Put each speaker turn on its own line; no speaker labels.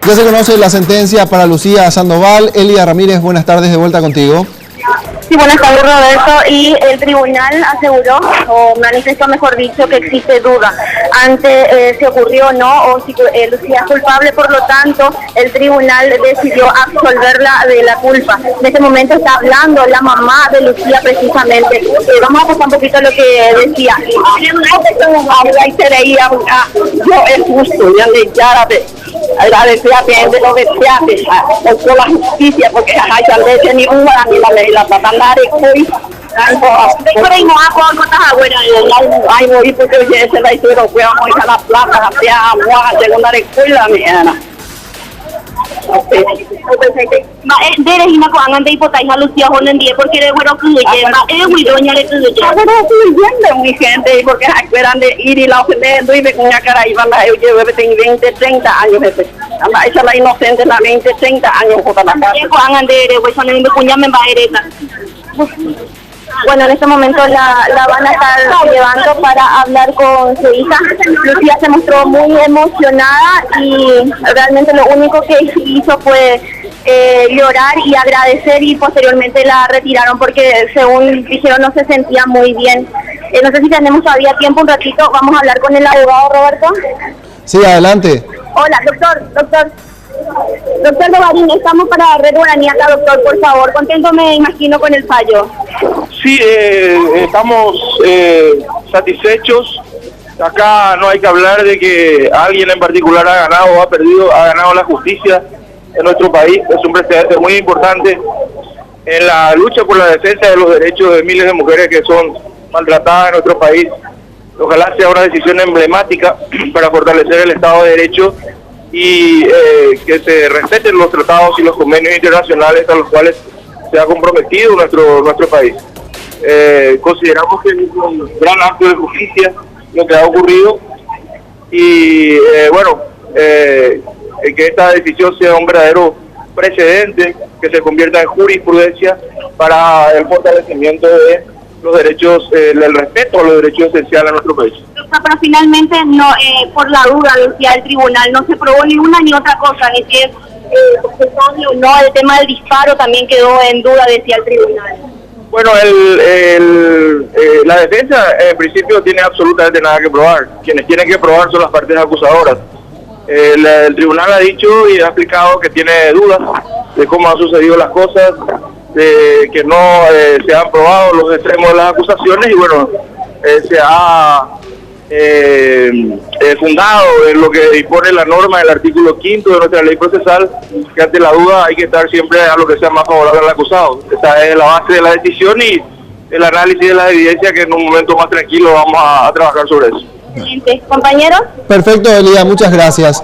Ya se conoce la sentencia para Lucía Sandoval. Elia Ramírez, buenas tardes, de vuelta contigo.
Sí, buenas tardes, Roberto. Y el tribunal aseguró, o manifestó mejor dicho, que existe duda ante si ocurrió o no, o si Lucía es culpable. Por lo tanto, el tribunal decidió absolverla de la culpa. En este momento está hablando la mamá de Lucía precisamente. Vamos a pasar un poquito a lo que decía.
Yo es justo, agradecer de lo que se hace por la justicia, porque hay que leer ni una ni la ley, la tatandare, hoy. Ay, voy porque se la hicieron, fue a morir a la plaza, a la segunda escuela, mi hermana.
Dere hina ko angan dei potai Lucía honen die porque de bueno que lleva muy doña le tuye.
Ahora estoy yendo muy gente porque esperan de ir y la ofendiendo y me con una cara y van a yo llevo 20, 30 años ese. Esa es la inocente, la 20, 30 años por la casa.
Ko angan dere pues son me cuña me baereta. Bueno, en este momento la van a estar llevando para hablar con su hija. Lucía se mostró muy emocionada y realmente lo único que hizo fue llorar y agradecer, y posteriormente la retiraron porque, según dijeron, no se sentía muy bien. No sé si tenemos todavía tiempo, un ratito. Vamos a hablar con el abogado, Roberto.
Sí, adelante.
Hola, doctor Dovarín, estamos para Red Guaraní acá, doctor, por favor. Contento me imagino con el fallo.
Sí, estamos satisfechos. Acá no hay que hablar de que alguien en particular ha ganado o ha perdido, ha ganado la justicia en nuestro país. Es un precedente muy importante en la lucha por la defensa de los derechos de miles de mujeres que son maltratadas en nuestro país. Ojalá sea una decisión emblemática para fortalecer el Estado de Derecho y que se respeten los tratados y los convenios internacionales a los cuales se ha comprometido nuestro país. Consideramos que es un gran acto de justicia lo que ha ocurrido y que esta decisión sea un verdadero precedente, que se convierta en jurisprudencia para el fortalecimiento de los derechos, el respeto a los derechos esenciales en nuestro país.
Pero finalmente, no, por la duda, decía el tribunal, no se probó ni una ni otra cosa, ni si es o no, el tema del disparo también quedó en duda, decía el tribunal.
Bueno, la defensa en principio tiene absolutamente nada que probar. Quienes tienen que probar son las partes acusadoras. El tribunal ha dicho y ha explicado que tiene dudas de cómo han sucedido las cosas, de que no se han probado los extremos de las acusaciones y bueno, se ha fundado en lo que dispone la norma del artículo 5 de nuestra ley procesal, que ante la duda hay que estar siempre a lo que sea más favorable al acusado. Esa es la base de la decisión y el análisis de la evidencia, que en un momento más tranquilo vamos a trabajar sobre eso.
Compañeros.
Perfecto, Elia, muchas gracias.